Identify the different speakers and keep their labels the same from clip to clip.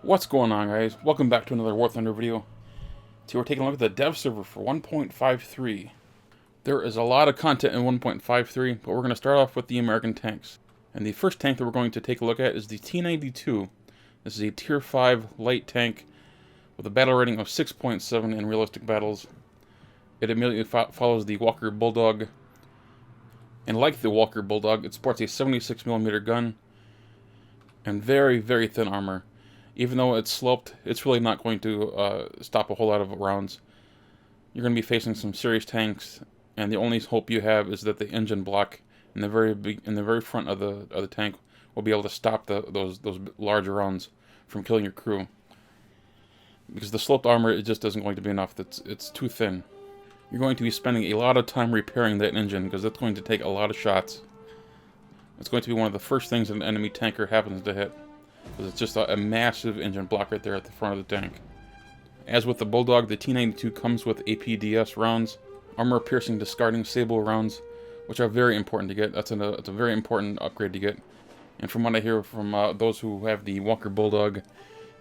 Speaker 1: What's going on, guys? Welcome back to another War Thunder video. Today we're taking a look at the dev server for 1.53. There is a lot of content in 1.53, but we're going to start off with the American tanks. And the first tank that we're going to take a look at is the T-92. This is a Tier 5 light tank with a battle rating of 6.7 in realistic battles. It immediately follows the Walker Bulldog. And like the Walker Bulldog, it sports a 76mm gun and very, very thin armor. Even though it's sloped, it's really not going to stop a whole lot of rounds. You're going to be facing some serious tanks, and the only hope you have is that the engine block in the very front of the tank will be able to stop those large rounds from killing your crew. Because the sloped armor, it just isn't going to be enough. It's too thin. You're going to be spending a lot of time repairing that engine because that's going to take a lot of shots. It's going to be one of the first things an enemy tanker happens to hit. Because it's just a massive engine block right there at the front of the tank. As with the Bulldog, the T-92 comes with APDS rounds, armor-piercing discarding sable rounds, which are very important to get. It's a very important upgrade to get. And from what I hear from those who have the Walker Bulldog,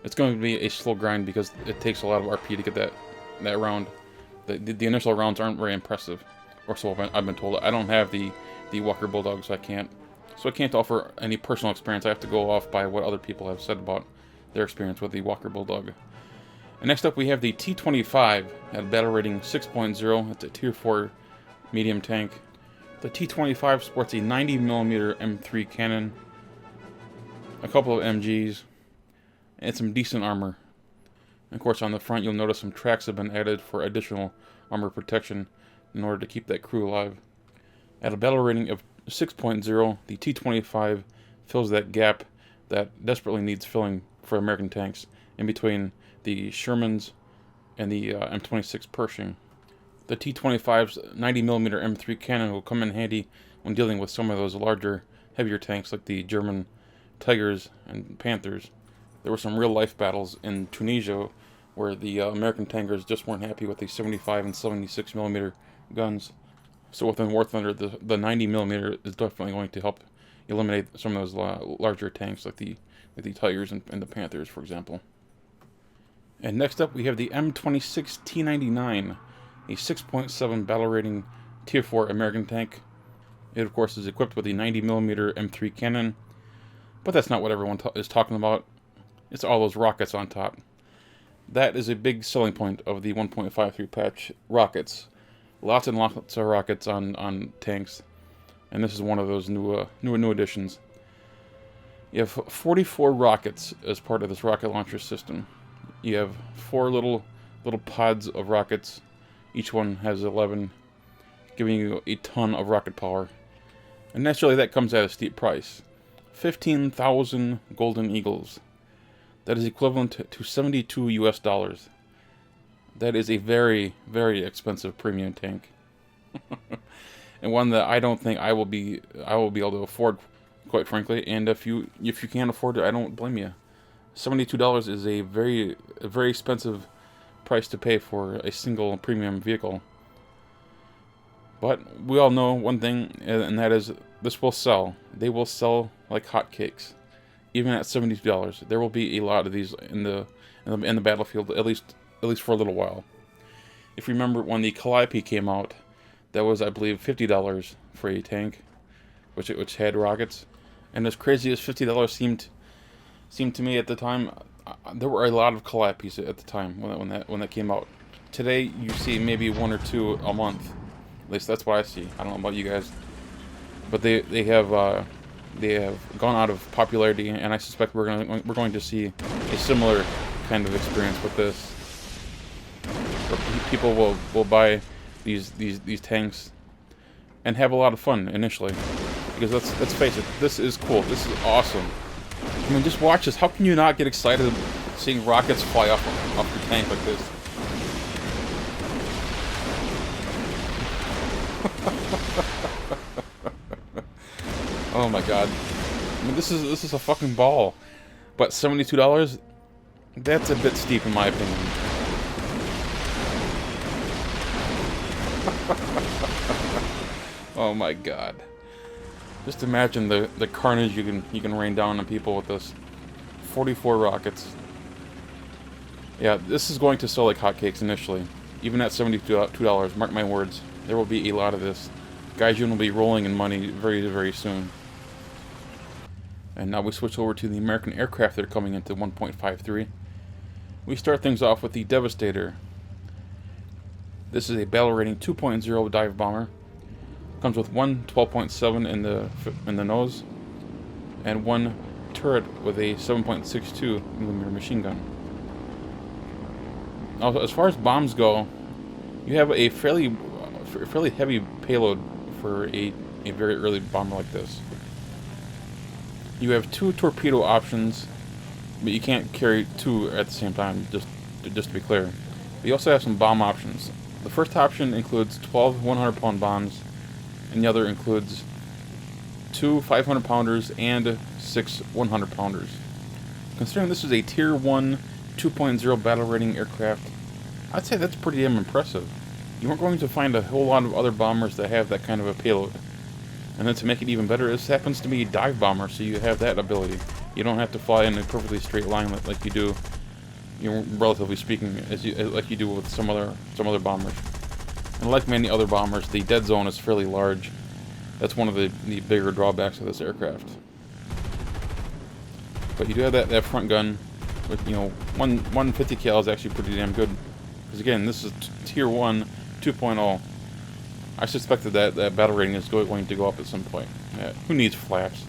Speaker 1: it's going to be a slow grind because it takes a lot of RP to get that round. The initial rounds aren't very impressive, or so I've been told. I don't have the Walker Bulldog, so I can't offer any personal experience. I have to go off by what other people have said about their experience with the Walker Bulldog. And next up we have the T-25 at a battle rating 6.0. It's a Tier 4 medium tank. The T-25 sports a 90mm M3 cannon, a couple of MGs, and some decent armor. And of course on the front you'll notice some tracks have been added for additional armor protection in order to keep that crew alive. At a battle rating of 6.0, the T-25 fills that gap that desperately needs filling for American tanks in between the Shermans and the M26 Pershing. The T-25's 90mm M3 cannon will come in handy when dealing with some of those larger, heavier tanks like the German Tigers and Panthers. There were some real-life battles in Tunisia where the American tankers just weren't happy with the 75 and 76mm guns. So within War Thunder, the 90mm is definitely going to help eliminate some of those larger tanks like the Tigers and the Panthers, for example. And next up we have the M26 T99, a 6.7 battle rating Tier 4 American tank. It of course is equipped with a 90mm M3 cannon, but that's not what everyone is talking about. It's all those rockets on top. That is a big selling point of the 1.53 patch, rockets. Lots and lots of rockets on tanks, and this is one of those new additions. You have 44 rockets as part of this rocket launcher system. You have 4 little pods of rockets. Each one has 11, giving you a ton of rocket power. And naturally, that comes at a steep price: 15,000 Golden Eagles. That is equivalent to 72 US dollars. That is a very, very expensive premium tank, and one that I don't think I will be able to afford, quite frankly. And if you can't afford it, I don't blame you. $72 is a very expensive price to pay for a single premium vehicle. But we all know one thing, and that is this will sell. They will sell like hotcakes, even at $72. There will be a lot of these in the battlefield, at least for a little while. If you remember when the Calliope came out, that was, I believe, $50 for a tank, which had rockets. And as crazy as $50 seemed to me at the time, there were a lot of Calliopes at the time when that came out. Today you see maybe 1 or 2 a month. At least that's what I see. I don't know about you guys, but they have gone out of popularity, and I suspect we're going to see a similar kind of experience with this. People will buy these tanks and have a lot of fun initially, because let's face it, this is cool. This is awesome. I mean, just watch this. How can you not get excited seeing rockets fly off your tank like this? Oh my god! I mean, this is a fucking ball. But $72, that's a bit steep in my opinion. Oh my god. Just imagine the carnage you can rain down on people with this. 44 rockets. Yeah, this is going to sell like hotcakes initially. Even at $72, mark my words, there will be a lot of this. Gaijin will be rolling in money very, very soon. And now we switch over to the American aircraft that are coming into 1.53. We start things off with the Devastator. This is a battle rating 2.0 dive bomber. Comes with one 12.7 in the nose, and one turret with a 7.62mm machine gun. Now, as far as bombs go, you have a fairly heavy payload for a very early bomber like this. You have two torpedo options, but you can't carry two at the same time, just to be clear. But you also have some bomb options. The first option includes 12 100-pound bombs, and the other includes 2 500-pounders and 6 100-pounders. Considering this is a Tier 1 2.0 battle rating aircraft, I'd say that's pretty damn impressive. You aren't going to find a whole lot of other bombers that have that kind of a payload. And then to make it even better, this happens to be a dive bomber, so you have that ability. You don't have to fly in a perfectly straight line like you do, relatively speaking, like you do with some other bombers. And like many other bombers, the dead zone is fairly large. That's one of the bigger drawbacks of this aircraft. But you do have that front gun, with 150 cal is actually pretty damn good. Because again, this is Tier 1 2.0. I suspected that battle rating is going to go up at some point. Yeah, who needs flaps?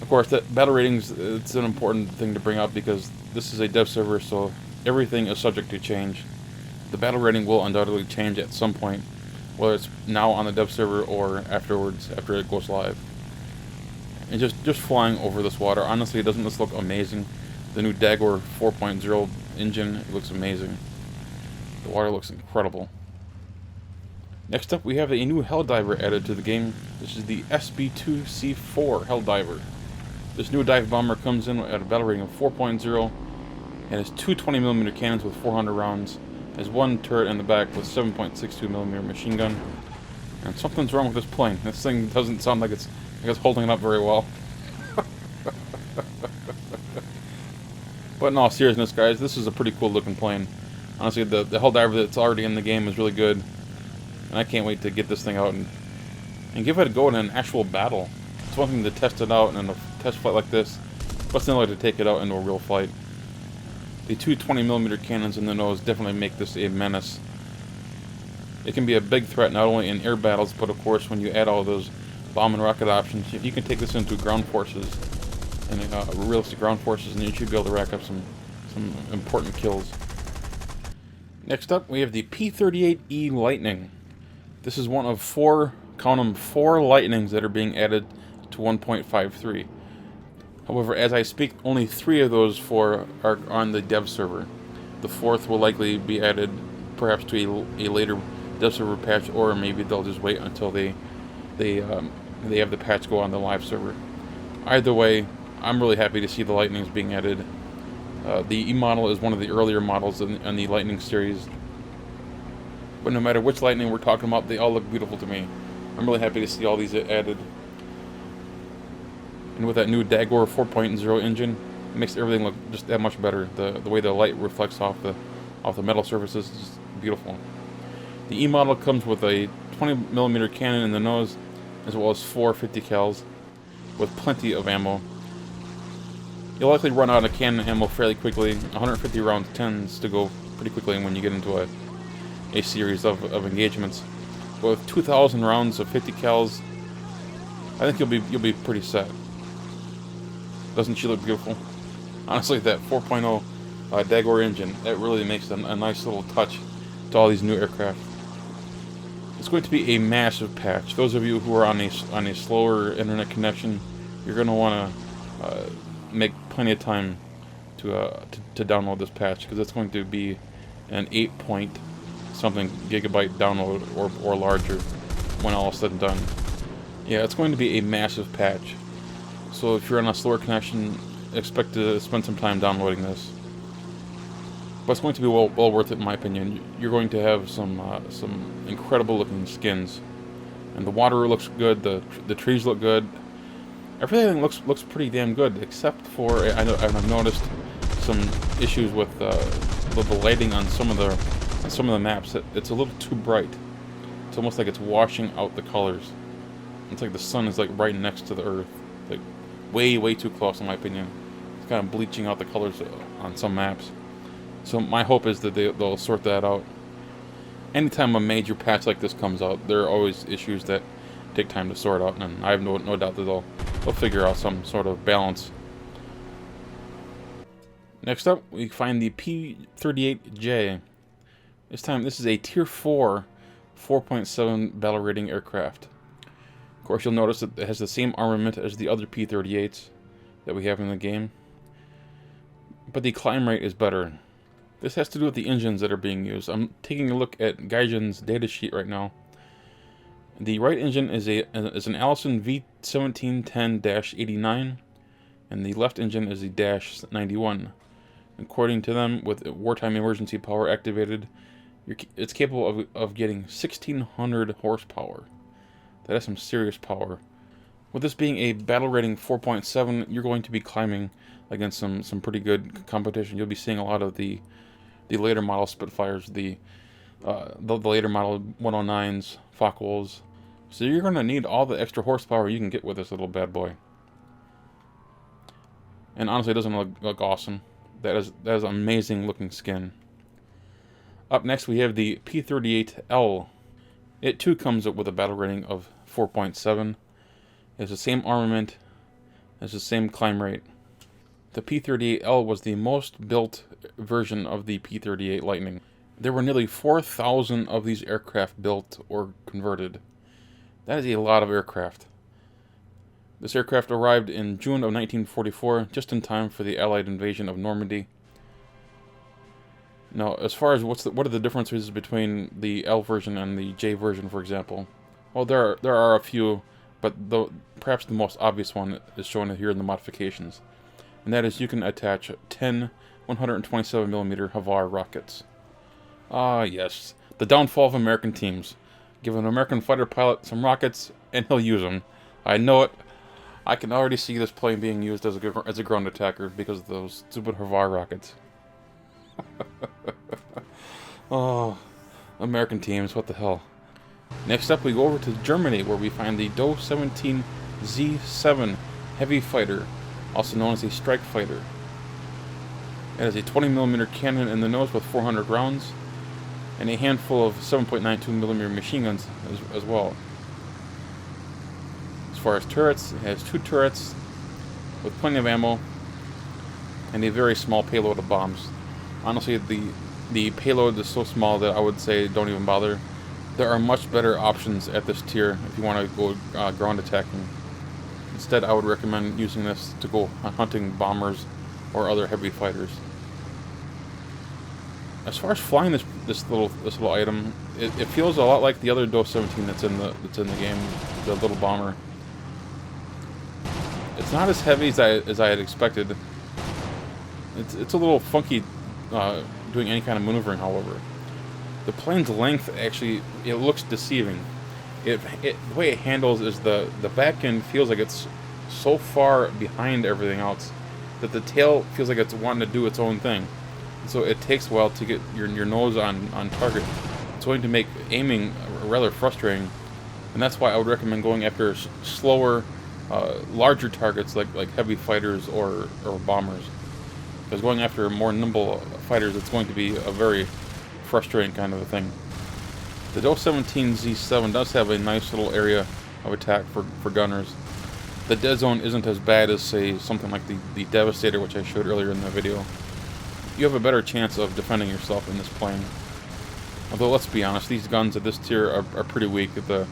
Speaker 1: Of course, that battle ratings, it's an important thing to bring up because this is a dev server, so everything is subject to change. The battle rating will undoubtedly change at some point, whether it's now on the dev server or afterwards, after it goes live. And just flying over this water, honestly, doesn't this look amazing? The new Dagor 4.0 engine, it looks amazing. The water looks incredible. Next up, we have a new Helldiver added to the game. This is the SB2C4 Helldiver. This new dive bomber comes in at a battle rating of 4.0 and has two 20mm cannons with 400 rounds. Has one turret in the back with 7.62mm machine gun. And something's wrong with this plane. This thing doesn't sound like it's holding it up very well. But in all seriousness, guys, this is a pretty cool looking plane. Honestly, the Helldiver that's already in the game is really good. And I can't wait to get this thing out and give it a go in an actual battle. It's one thing to test it out in a test flight like this, but it's another to take it out into a real fight. The two 20mm cannons in the nose definitely make this a menace. It can be a big threat not only in air battles, but of course when you add all those bomb and rocket options, you can take this into ground forces, and realistic ground forces, and you should be able to rack up some important kills. Next up, we have the P-38E Lightning. This is one of four, count them, 4 Lightnings that are being added to 1.53. However, as I speak, only 3 of those 4 are on the dev server. The 4th will likely be added perhaps to a later dev server patch, or maybe they'll just wait until they have the patch go on the live server. Either way, I'm really happy to see the Lightnings being added. The E model is one of the earlier models in the Lightning series. But no matter which Lightning we're talking about, they all look beautiful to me. I'm really happy to see all these added. And with that new Dagor 4.0 engine, it makes everything look just that much better. The way the light reflects off the metal surfaces is just beautiful. The E model comes with a 20mm cannon in the nose, as well as 4 50 cals, with plenty of ammo. You'll likely run out of cannon ammo fairly quickly. 150 rounds tends to go pretty quickly when you get into a series of engagements. But with 2,000 rounds of 50 cals, I think you'll be pretty set. Doesn't she look beautiful? Honestly, that 4.0 Dagor engine, that really makes a nice little touch to all these new aircraft. It's going to be a massive patch. Those of you who are on a slower internet connection, you're going to want to make plenty of time to download this patch, because it's going to be an 8-point-something gigabyte download or larger when all is said and done. Yeah, it's going to be a massive patch. So if you're on a slower connection, expect to spend some time downloading this. But it's going to be well worth it, in my opinion. You're going to have some incredible looking skins, and the water looks good. The trees look good. Everything looks pretty damn good, except for I've noticed some issues with the lighting on some of the maps. It's a little too bright. It's almost like it's washing out the colors. It's like the sun is like right next to the earth, like way too close in my opinion. It's kind of bleaching out the colors on some maps. So my hope is that they'll sort that out. Anytime a major patch like this comes out, there are always issues that take time to sort out, and I have no doubt that they'll figure out some sort of balance. Next up, we find the P-38J. This time, this is a Tier 4, 4.7 battle rating aircraft. Of course, you'll notice that it has the same armament as the other P-38s that we have in the game, but the climb rate is better. This has to do with the engines that are being used. I'm taking a look at Gaijin's datasheet right now. The right engine is an Allison V1710-89, and the left engine is a -91. According to them, with wartime emergency power activated, it's capable of getting 1,600 horsepower. That is some serious power. With this being a battle rating 4.7, you're going to be climbing against some pretty good competition. You'll be seeing a lot of the later model Spitfires, the later model 109s, Focke-Wulfs. So you're going to need all the extra horsepower you can get with this little bad boy. And honestly, it doesn't look awesome. That is amazing looking skin. Up next, we have the P-38L. It too comes up with a battle rating of 4.7. It has the same armament, has the same climb rate. The P-38L was the most built version of the P-38 Lightning. There were nearly 4,000 of these aircraft built or converted. That is a lot of aircraft. This aircraft arrived in June of 1944, just in time for the Allied invasion of Normandy. Now, as far as what are the differences between the L version and the J version, for example? Well, there are a few, but perhaps the most obvious one is shown here in the modifications. And that is you can attach 10 127mm Havar rockets. Ah, yes. The downfall of American teams. Give an American fighter pilot some rockets, and he'll use them. I know it. I can already see this plane being used as a ground attacker because of those stupid Havar rockets. Oh, American teams, what the hell. Next up, we go over to Germany, where we find the Do 17 Z7 heavy fighter, also known as a strike fighter. It has a 20mm cannon in the nose with 400 rounds, and a handful of 7.92mm machine guns as well. As far as turrets, it has 2 turrets with plenty of ammo, and a very small payload of bombs. Honestly, the payload is so small that I would say don't even bother. There are much better options at this tier if you want to go ground attacking. Instead, I would recommend using this to go hunting bombers or other heavy fighters. As far as flying this little item, it feels a lot like the other Do 17 that's in the game, the little bomber. It's not as heavy as I had expected. It's a little funky doing any kind of maneuvering, however. The plane's length actually, it looks deceiving. The way it handles is the back end feels like it's so far behind everything else that the tail feels like it's wanting to do its own thing. So it takes a while to get your nose on target. It's going to make aiming rather frustrating, and that's why I would recommend going after slower, larger targets like heavy fighters or bombers. Because going after more nimble fighters, it's going to be a very frustrating kind of a thing. The Do 17 Z7 does have a nice little area of attack for gunners. The dead zone isn't as bad as, say, something like the Devastator, which I showed earlier in the video. You have a better chance of defending yourself in this plane. Although, let's be honest, these guns at this tier are pretty weak. The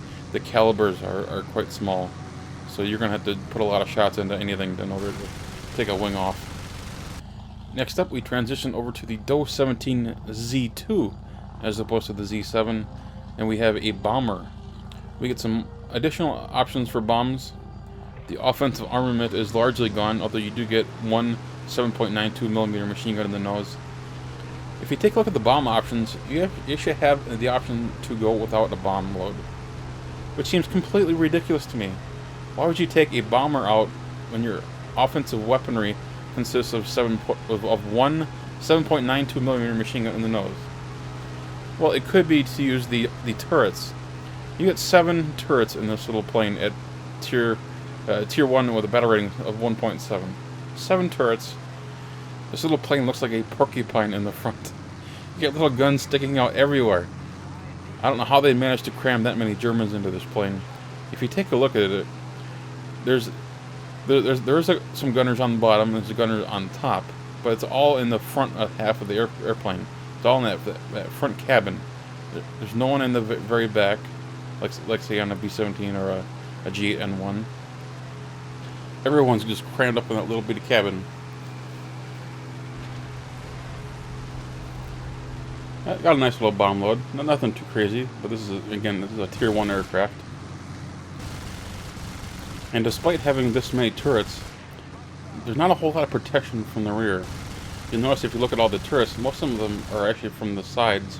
Speaker 1: calibers are quite small. So you're going to have to put a lot of shots into anything in order to take a wing off. Next up, we transition over to the Do 17 Z2, as opposed to the Z7, and we have a bomber. We get some additional options for bombs. The offensive armament is largely gone, although you do get one 7.92mm machine gun in the nose. If you take a look at the bomb options, you should have the option to go without a bomb load, which seems completely ridiculous to me. Why would you take a bomber out when your offensive weaponry consists of one 7.92 millimeter machine gun in the nose. Well, it could be to use the turrets. You get 7 turrets in this little plane at tier 1 with a battle rating of 1.7. 7 turrets. This little plane looks like a porcupine in the front. You get little guns sticking out everywhere. I don't know how they managed to cram that many Germans into this plane. If you take a look at it, there's some gunners on the bottom, there's a gunner on top, but it's all in the front half of the airplane. It's all in that front cabin. There's no one in the very back, like say on a B-17 or a G8N1. Everyone's just crammed up in that little bitty cabin. Got a nice little bomb load. Nothing too crazy, but this is a tier 1 aircraft. And despite having this many turrets, there's not a whole lot of protection from the rear. You'll notice if you look at all the turrets, most of them are actually from the sides.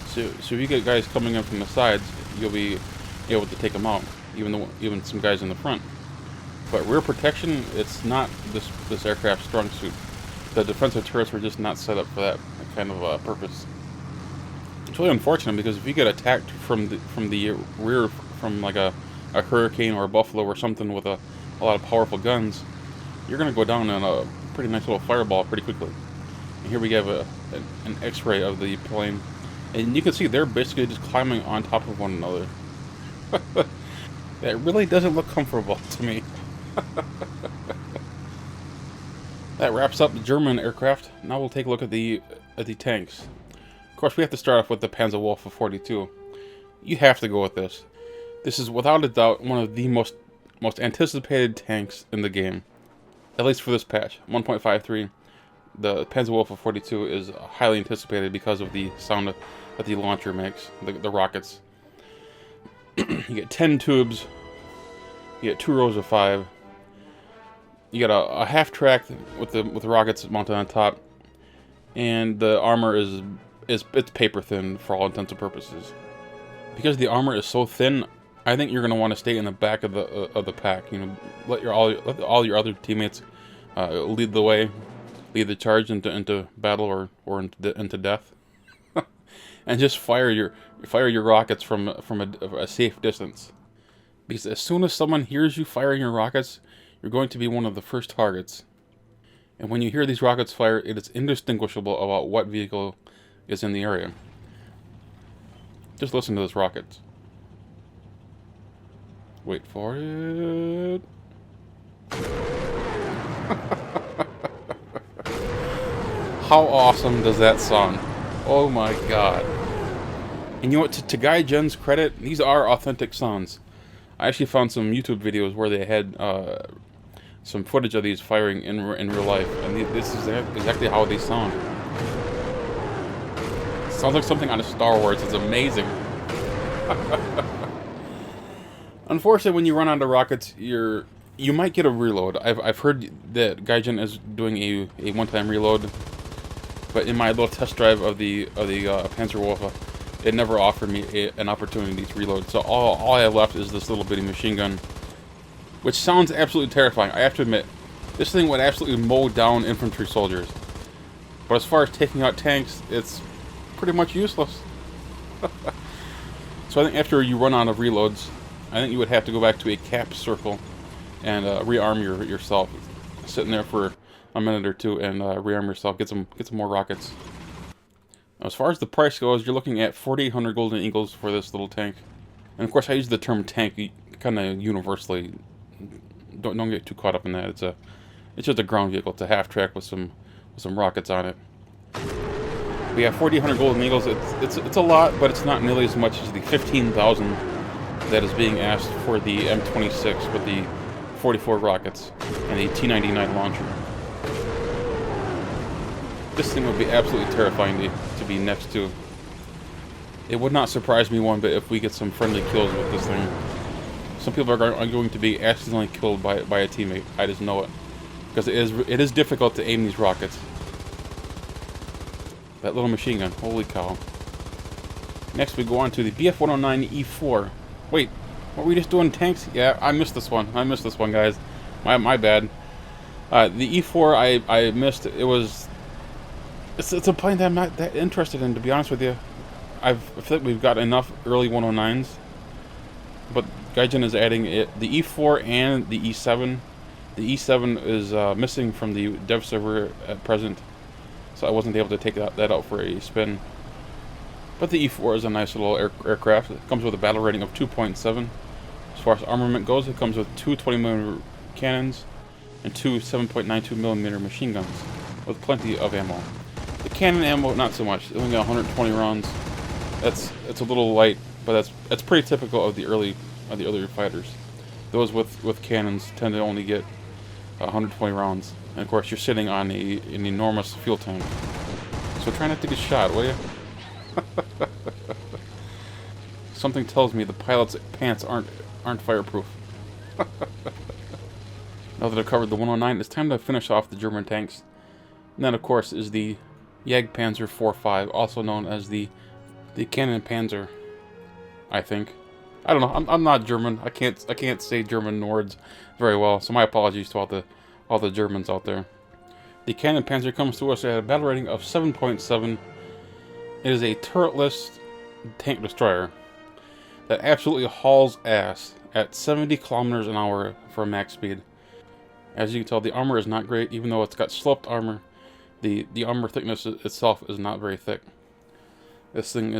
Speaker 1: So if you get guys coming in from the sides, you'll be able to take them out, even some guys in the front. But rear protection, it's not this aircraft's strong suit. The defensive turrets were just not set up for that kind of purpose. It's really unfortunate because if you get attacked from the rear, from like a Hurricane or a Buffalo or something with a lot of powerful guns, you're going to go down in a pretty nice little fireball pretty quickly. And here we have an X-ray of the plane, and you can see they're basically just climbing on top of one another. That really doesn't look comfortable to me. That wraps up the German aircraft. Now we'll take a look at the tanks. Of course, we have to start off with the Panzerwerfer 42. You have to go with this. This is without a doubt one of the most anticipated tanks in the game, at least for this patch. 1.53. The Panzerwerfer 42 is highly anticipated because of the sound that the launcher makes, the rockets. You get 10 tubes. You get 2 rows of 5. You got a half track with the rockets mounted on top, and the armor it's paper thin for all intents and purposes. Because the armor is so thin, I think you're going to want to stay in the back of the pack. You know, let all your other teammates lead the way, lead the charge into battle or into death, and just fire your rockets from a safe distance. Because as soon as someone hears you firing your rockets, you're going to be one of the first targets. And when you hear these rockets fire, it is indistinguishable about what vehicle is in the area. Just listen to those rockets. Wait for it. How awesome does that sound? Oh my god. And you know what, to Gaijin's credit, these are authentic sounds. I actually found some YouTube videos where they had some footage of these firing in real life, and this is exactly how they sound. It sounds like something out of Star Wars. It's amazing. Unfortunately, when you run out of rockets, you might get a reload. I've heard that Gaijin is doing a one-time reload, but in my little test drive of the Panzerwerfer, it never offered me an opportunity to reload. So all I have left is this little bitty machine gun, which sounds absolutely terrifying. I have to admit, this thing would absolutely mow down infantry soldiers. But as far as taking out tanks, it's pretty much useless. So I think after you run out of reloads, I think you would have to go back to a cap circle and rearm yourself. Sitting there for a minute or two and rearm yourself, get some more rockets. Now, as far as the price goes, you're looking at 4,800 golden eagles for this little tank. And of course, I use the term tank kind of universally. Don't get too caught up in that. It's just a ground vehicle. It's a half track with some rockets on it. We have 4,800 golden eagles. It's a lot, but it's not nearly as much as the 15,000 that is being asked for the M26 with the 44 rockets and the T99 launcher. This thing would be absolutely terrifying to be next to. It would not surprise me one bit if we get some friendly kills with this thing. Some people are going to be accidentally killed by a teammate. I just know it. Because it is difficult to aim these rockets. That little machine gun, holy cow. Next we go on to the BF-109E4. Wait, were we just doing tanks? Yeah, I missed this one. Guys. My bad. The E4 I missed. It's a plane that I'm not that interested in, to be honest with you. I feel like we've got enough early 109s, but Gaijin is adding the E4 and the E7. The E7 is missing from the dev server at present, so I wasn't able to take that out for a spin. But the E4 is a nice little aircraft. It comes with a battle rating of 2.7. As far as armament goes, it comes with two 20mm cannons and two 7.92mm machine guns, with plenty of ammo. The cannon ammo, not so much. It only got 120 rounds. It's a little light, but that's pretty typical of the earlier fighters. Those with cannons tend to only get 120 rounds, and of course you're sitting on an enormous fuel tank. So try not to get shot, will you? Something tells me the pilot's pants aren't fireproof. Now that I've covered the 109, it's time to finish off the German tanks. And that, of course, is the Jagdpanzer 4.5, also known as the Cannon Panzer, I think. I don't know. I'm not German. I can't say German words very well. So my apologies to all the Germans out there. The Cannon Panzer comes to us at a battle rating of 7.7. It is a turretless tank destroyer that absolutely hauls ass at 70 kilometers an hour for max speed. As you can tell, the armor is not great, even though it's got sloped armor. The armor thickness itself is not very thick. This thing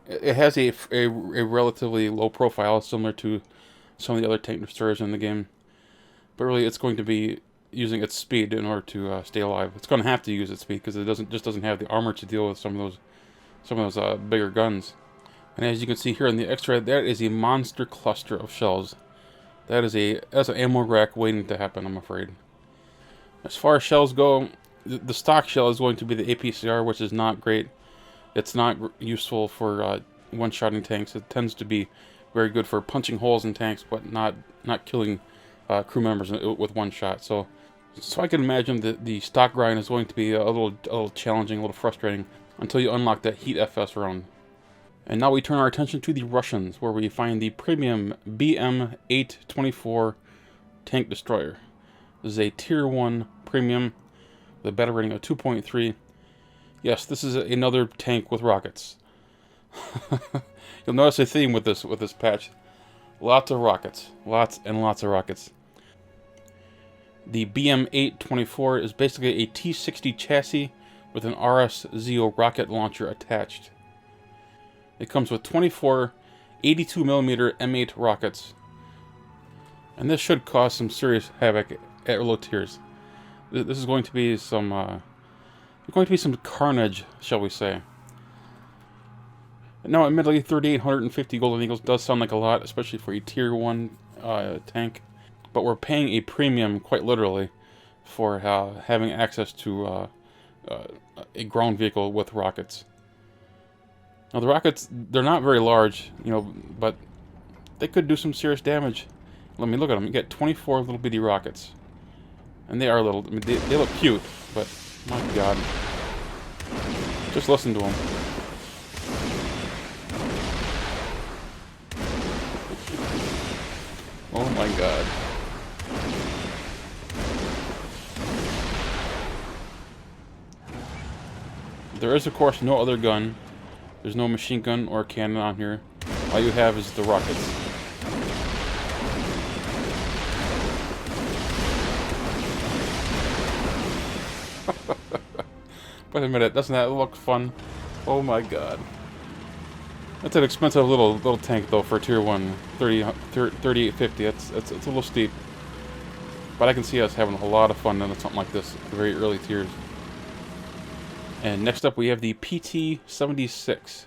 Speaker 1: it has a relatively low profile, similar to some of the other tank destroyers in the game. But really, it's going to be using its speed in order to stay alive. It's going to have to use its speed because it doesn't have the armor to deal with some of those bigger guns. And as you can see here in the X-ray, that is a monster cluster of shells. That's an ammo rack waiting to happen, I'm afraid. As far as shells go, the stock shell is going to be the APCR, which is not great. It's not useful for one-shotting tanks. It tends to be very good for punching holes in tanks, but not killing crew members with one shot. So I can imagine that the stock grind is going to be a little challenging, a little frustrating, until you unlock that Heat FS round. And now we turn our attention to the Russians, where we find the premium BM-824 tank destroyer. This is a Tier 1 premium with a battle rating of 2.3. Yes, this is another tank with rockets. You'll notice a theme with this patch. Lots of rockets. Lots and lots of rockets. The BM-824 is basically a T-60 chassis with an RS-Zeo rocket launcher attached. It comes with 24 82mm M8 rockets. And this should cause some serious havoc at low tiers. This is going to be some carnage, shall we say. Now, admittedly, 3,850 Golden Eagles does sound like a lot, especially for a Tier 1 tank. But we're paying a premium, quite literally, for having access to a ground vehicle with rockets. Now, the rockets, they're not very large, but they could do some serious damage. Let me look at them. You get 24 little bitty rockets. And they are little. I mean, they look cute, but my God. Just listen to them. Oh my God. There is, of course, no other gun. There's no machine gun or cannon on here. All you have is the rockets. Wait a minute, doesn't that look fun? Oh my God. That's an expensive little tank though for Tier 1, 3850. It's a little steep. But I can see us having a lot of fun on something like this at the very early tiers. And next up we have the PT-76.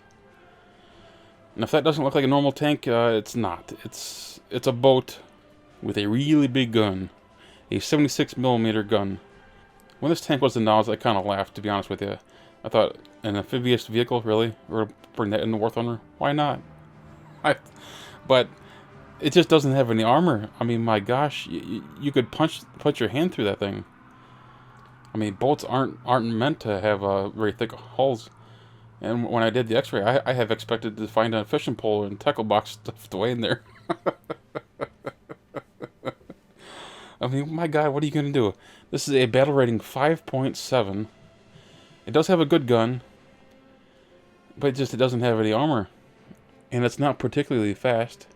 Speaker 1: And if that doesn't look like a normal tank, it's not. It's a boat with a really big gun. A 76mm gun. When this tank was announced, I kind of laughed, to be honest with you. I thought, an amphibious vehicle, really? We're going to bring that in the War Thunder? Why not? But it just doesn't have any armor. I mean, my gosh, you could punch your hand through that thing. I mean, boats aren't meant to have very thick hulls. And when I did the X-ray, I have expected to find a fishing pole and tackle box stuffed away in there. I mean, my God, what are you going to do? This is a battle rating 5.7. It does have a good gun, but it doesn't have any armor. And it's not particularly fast.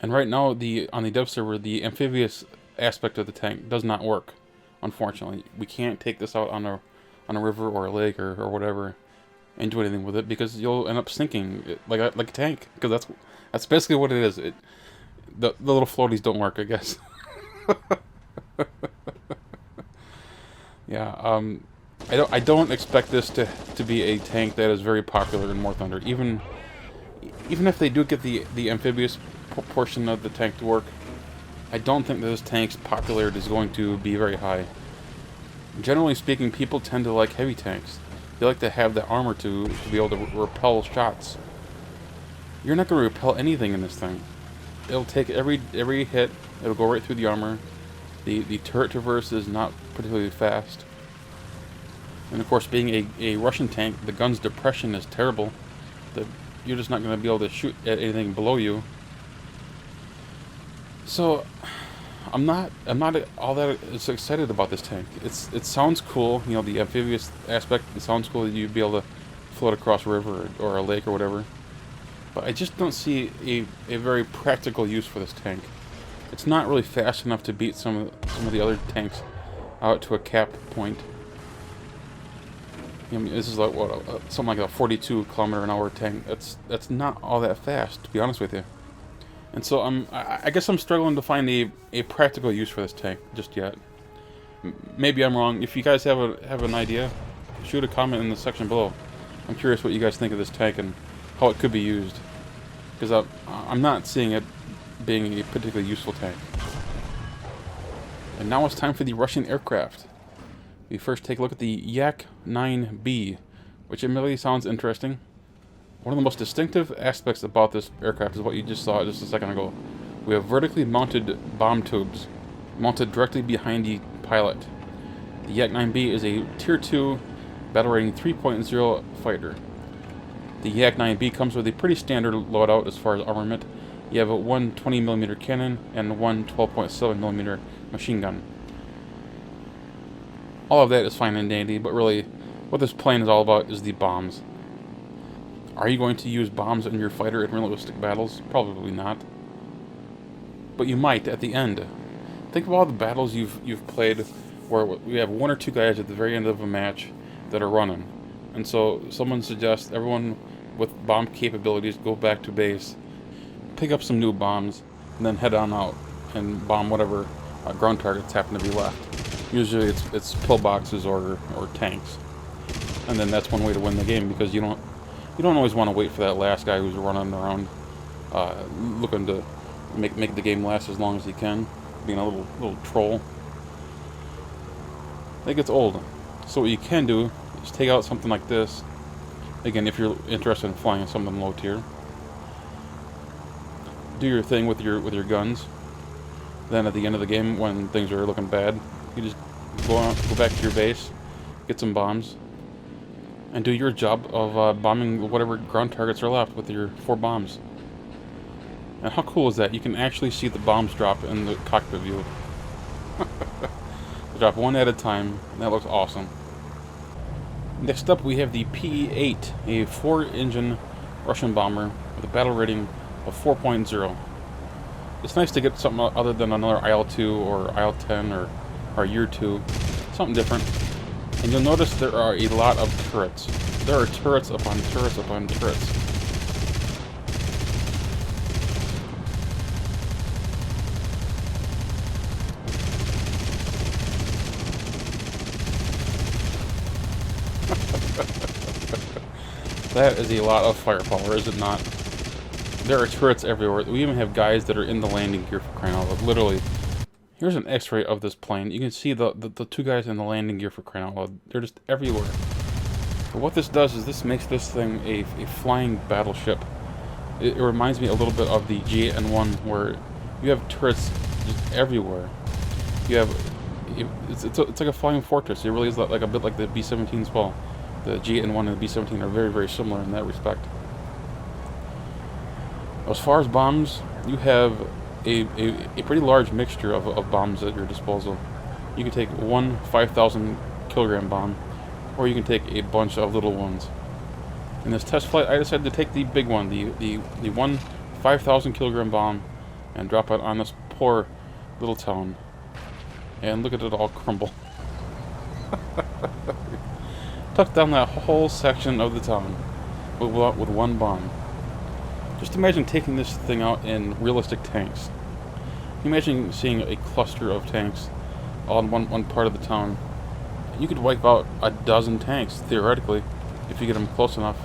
Speaker 1: And right now, on the dev server, the amphibious aspect of the tank does not work. Unfortunately, we can't take this out on a river or a lake or whatever and do anything with it, because you'll end up sinking like a tank. Because that's basically what it is. The little floaties don't work, I guess. Yeah. I don't expect this to be a tank that is very popular in War Thunder. Even if they do get the amphibious portion of the tank to work, I don't think that this tank's popularity is going to be very high. Generally speaking, people tend to like heavy tanks. They like to have the armor to be able to repel shots. You're not going to repel anything in this thing. It'll take every hit. It'll go right through the armor. The turret traverse is not particularly fast. And of course, being a Russian tank, the gun's depression is terrible. You're just not going to be able to shoot at anything below you. So, I'm not all that excited about this tank. It sounds cool, you know, the amphibious aspect. It sounds cool that you'd be able to float across a river or a lake or whatever. But I just don't see a very practical use for this tank. It's not really fast enough to beat some of the other tanks out to a cap point. I mean, this is like something like a 42 km/h tank. That's not all that fast, to be honest with you. And so I guess I'm struggling to find a practical use for this tank just yet. Maybe I'm wrong. If you guys have an idea, shoot a comment in the section below. I'm curious what you guys think of this tank and how it could be used, because I'm not seeing it being a particularly useful tank. And now it's time for the Russian aircraft. We first take a look at the Yak-9B, which admittedly sounds interesting. One of the most distinctive aspects about this aircraft is what you just saw just a second ago. We have vertically mounted bomb tubes mounted directly behind the pilot. The Yak-9B is a Tier 2 battle rating 3.0 fighter. The Yak-9B comes with a pretty standard loadout as far as armament. You have a 120mm cannon and one 12.7mm machine gun. All of that is fine and dandy, but really, what this plane is all about is the bombs. Are you going to use bombs in your fighter in realistic battles? Probably not. But you might at the end. Think of all the battles you've played where we have one or two guys at the very end of a match that are running. And so someone suggests everyone with bomb capabilities go back to base, pick up some new bombs, and then head on out and bomb whatever ground targets happen to be left. Usually it's pillboxes or tanks. And then that's one way to win the game, because you don't always want to wait for that last guy who's running around looking to make the game last as long as he can, being a little troll. That gets old. So what you can do is take out something like this. Again, if you're interested in flying something low tier, do your thing with your guns. Then at the end of the game, when things are looking bad, you just go back to your base, get some bombs, and do your job of bombing whatever ground targets are left with your 4 bombs. And how cool is that? You can actually see the bombs drop in the cockpit view. They drop one at a time, and that looks awesome. Next up, we have the PE-8, a 4-engine Russian bomber with a battle rating of 4.0. It's nice to get something other than another IL-2 or IL-10 or Year 2, something different. And you'll notice there are a lot of turrets. There are turrets upon turrets upon turrets. That is a lot of firepower, is it not? There are turrets everywhere. We even have guys that are in the landing gear, for crying out loud. Literally. Here's an x-ray of this plane. You can see the 2 guys in the landing gear, for crying out loud. They're just everywhere. But what this does is this makes this thing a flying battleship. It reminds me a little bit of the G8N1, where you have turrets just everywhere. You have... It's like a flying fortress. It really is like a bit like the B-17 as well. The G8N1 and the B-17 are very, very similar in that respect. As far as bombs, you have a pretty large mixture of bombs at your disposal. You can take one 5,000 kilogram bomb, or you can take a bunch of little ones. In this test flight, I decided to take the big one, the one 5,000 kilogram bomb, and drop it on this poor little town. And look at it all crumble. Took down that whole section of the town with one bomb. Just imagine taking this thing out in realistic tanks. Imagine seeing a cluster of tanks all in one part of the town. You could wipe out a dozen tanks, theoretically, if you get them close enough.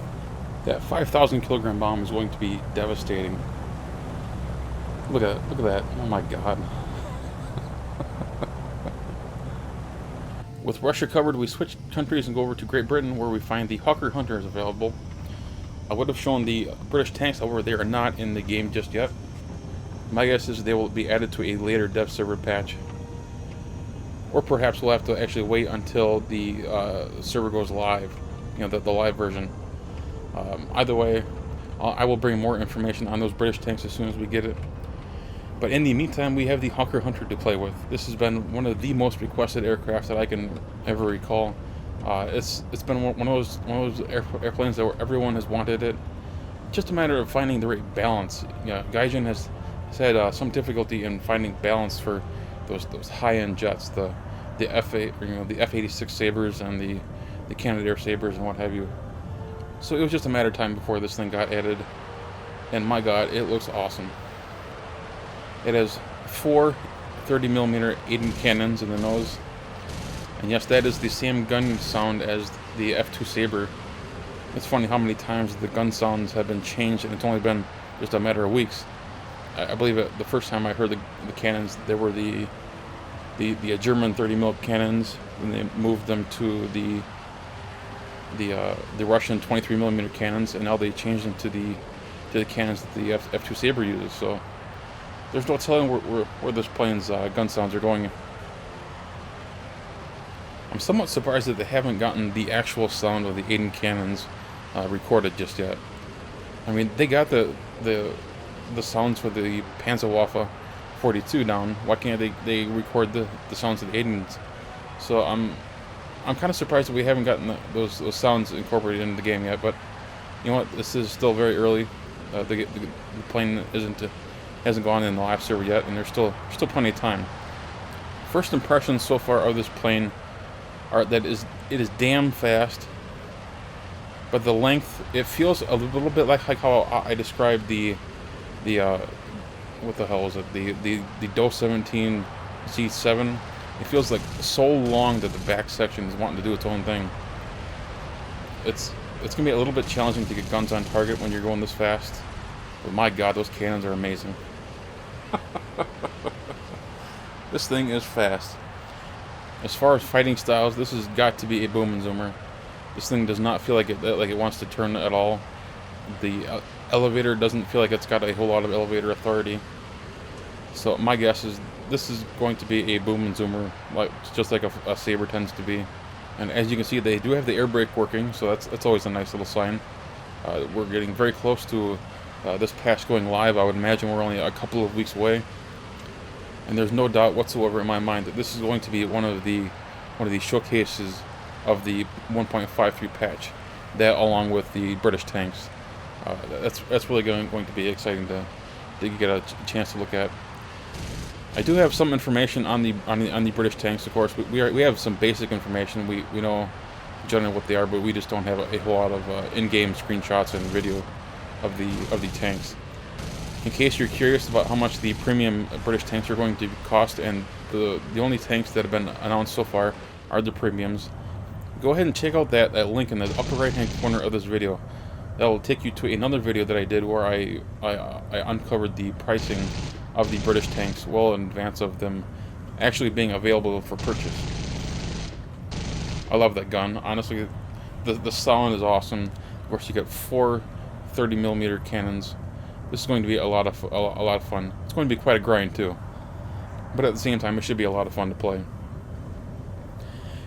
Speaker 1: That 5,000 kilogram bomb is going to be devastating. Look at that. Oh my god. With Russia covered, we switch countries and go over to Great Britain, where we find the Hawker Hunters available. I would have shown the British tanks, however they are not in the game just yet. My guess is they will be added to a later dev server patch. Or perhaps we'll have to actually wait until the server goes live, you know, the live version. Either way, I will bring more information on those British tanks as soon as we get it. But in the meantime, we have the Hawker Hunter to play with. This has been one of the most requested aircraft that I can ever recall. It's been one of those airplanes that everyone has wanted it. Just a matter of finding the right balance. Gaijin has had some difficulty in finding balance for those high-end jets, the F8, the F86 Sabres and the Canadair Sabres and what have you. So it was just a matter of time before this thing got added, and my god, it looks awesome. It has 4 30mm Aiden cannons in the nose, and yes, that is the same gun sound as the F2 Sabre. It's funny how many times the gun sounds have been changed, and it's only been just a matter of weeks. I believe the first time I heard the cannons, they were the German 30mm cannons, and they moved them to the Russian 23mm cannons, and now they changed them to the cannons that the F2 Sabre uses. So there's no telling where this plane's gun sounds are going. I'm somewhat surprised that they haven't gotten the actual sound of the Aiden cannons recorded just yet. I mean, they got the sounds for the Panzerwerfer 42 down. Why can't they record the sounds of the Aidens? So I'm kind of surprised that we haven't gotten those sounds incorporated into the game yet. But you know what? This is still very early. The plane hasn't gone in the live server yet, and there's still plenty of time. First impressions so far of this plane are that it is damn fast, but the length, it feels a little bit like how I described the what the hell is it, the DO 17 Z7. It feels like so long that the back section is wanting to do its own thing. It's gonna be a little bit challenging to get guns on target when you're going this fast, but my god, those cannons are amazing. This thing is fast. As far as fighting styles, this has got to be a boom and zoomer. This thing does not feel like it wants to turn at all. The elevator doesn't feel like it's got a whole lot of elevator authority. So my guess is this is going to be a boom and zoomer, just like a Sabre tends to be. And as you can see, they do have the air brake working, so that's always a nice little sign. We're getting very close to this patch going live. I would imagine we're only a couple of weeks away. And there's no doubt whatsoever in my mind that this is going to be one of the showcases of the 1.53 patch. That, along with the British tanks, that's really going to be exciting to get a chance to look at. I do have some information on the British tanks, of course. We have some basic information. We know generally what they are, but we just don't have a whole lot of in-game screenshots and video of the tanks. In case you're curious about how much the premium British tanks are going to cost, and the only tanks that have been announced so far are the premiums, go ahead and check out that link in the upper right hand corner of this video. That will take you to another video that I did where I uncovered the pricing of the British tanks well in advance of them actually being available for purchase. I love that gun. Honestly, the sound is awesome. Of course, you got 4 30mm cannons. This is going to be a lot of fun. It's going to be quite a grind too, but at the same time, it should be a lot of fun to play.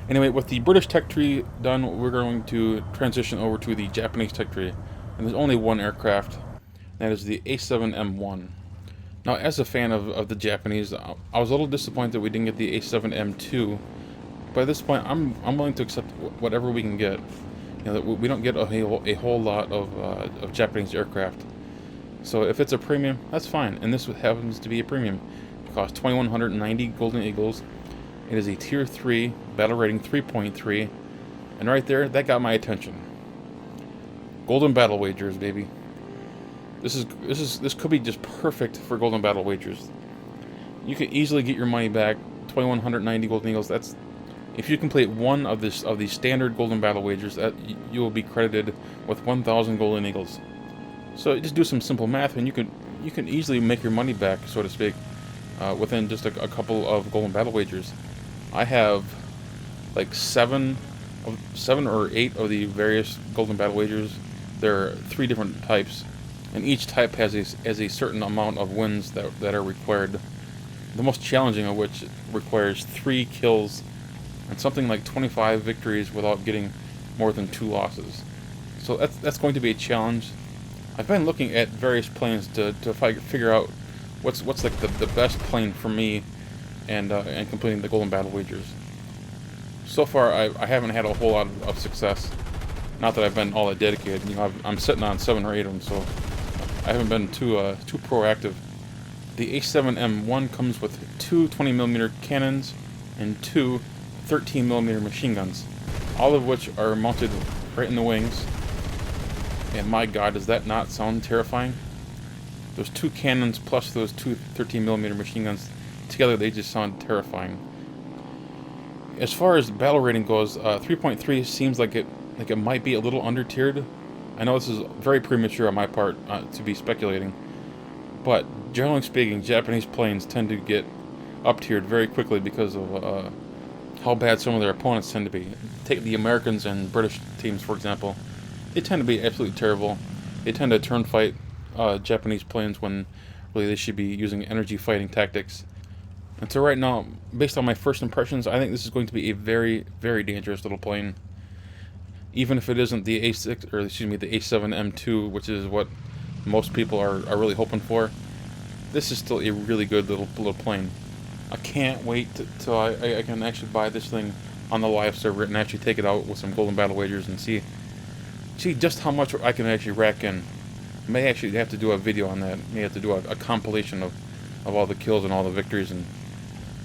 Speaker 1: Anyway, with the British tech tree done, we're going to transition over to the Japanese tech tree, and there's only one aircraft. That is the A7 M1. Now, as a fan of the Japanese, I was a little disappointed that we didn't get the A7M2. But at this point, I'm willing to accept whatever we can get. You know, we don't get a whole lot of Japanese aircraft. So if it's a premium, that's fine. And this happens to be a premium. It costs 2,190 Golden Eagles. It is a Tier 3, battle rating 3.3. And right there, that got my attention. Golden Battle Wagers, baby. This could be just perfect for Golden Battle Wagers. You could easily get your money back. 2,190 Golden Eagles. That's, if you complete one of these standard Golden Battle Wagers, that you will be credited with 1,000 Golden Eagles. So just do some simple math, and you can easily make your money back, so to speak, within just a couple of Golden Battle Wagers. I have like 7 or 8 of the various Golden Battle Wagers. There are 3 different types, and each type has a certain amount of wins that are required. The most challenging of which requires 3 kills and something like 25 victories without getting more than 2 losses. So that's going to be a challenge. I've been looking at various planes to figure out what's like the best plane for me and completing the Golden Battle Wagers. So far, I haven't had a whole lot of success. Not that I've been all that dedicated. You know, I'm sitting on 7 or 8 of them, so I haven't been too proactive. The A7M1 comes with 2 20mm cannons and 2 13mm machine guns, all of which are mounted right in the wings. And my god, does that not sound terrifying? Those 2 cannons plus those 2 13mm machine guns, together they just sound terrifying. As far as battle rating goes, 3.3 seems like it might be a little under-tiered. I know this is very premature on my part to be speculating, but generally speaking, Japanese planes tend to get up-tiered very quickly because of how bad some of their opponents tend to be. Take the Americans and British teams, for example. They tend to be absolutely terrible. They tend to turn fight Japanese planes when really they should be using energy fighting tactics. And so right now, based on my first impressions, I think this is going to be a very, very dangerous little plane. Even if it isn't the A6, or excuse me, the A7M2, which is what most people are really hoping for, this is still a really good little plane. I can't wait till I can actually buy this thing on the live server and actually take it out with some Golden Battle Wagers and see just how much I can actually rack in. I may actually have to do a video on that. May have to do a compilation of all the kills and all the victories.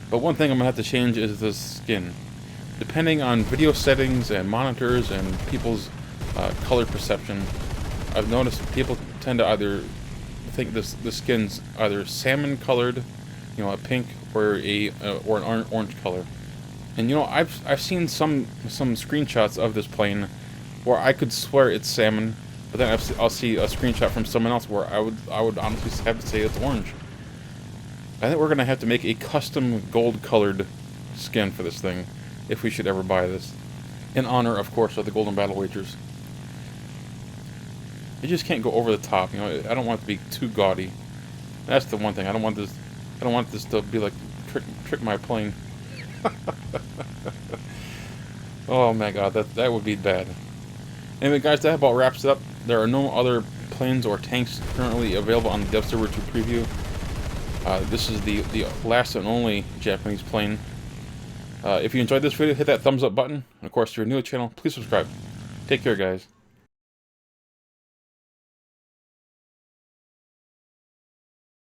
Speaker 1: But one thing I'm going to have to change is the skin. Depending on video settings and monitors and people's color perception, I've noticed people tend to either think the skin's either salmon colored, you know, a pink, or an orange color. And you know, I've seen some screenshots of this plane where I could swear it's salmon, but then I'll see a screenshot from someone else where I would honestly have to say it's orange. I think we're gonna have to make a custom gold-colored skin for this thing if we should ever buy this, in honor, of course, of the Golden Battle Wagers. You just can't go over the top. You know, I don't want it to be too gaudy. That's the one thing. I don't want this to be like trick my plane. Oh my god, that would be bad. Anyway, guys, that about wraps it up. There are no other planes or tanks currently available on the dev server to preview. This is the last and only Japanese plane. If you enjoyed this video, hit that thumbs up button. And of course, if you're new to the channel, please subscribe. Take care, guys.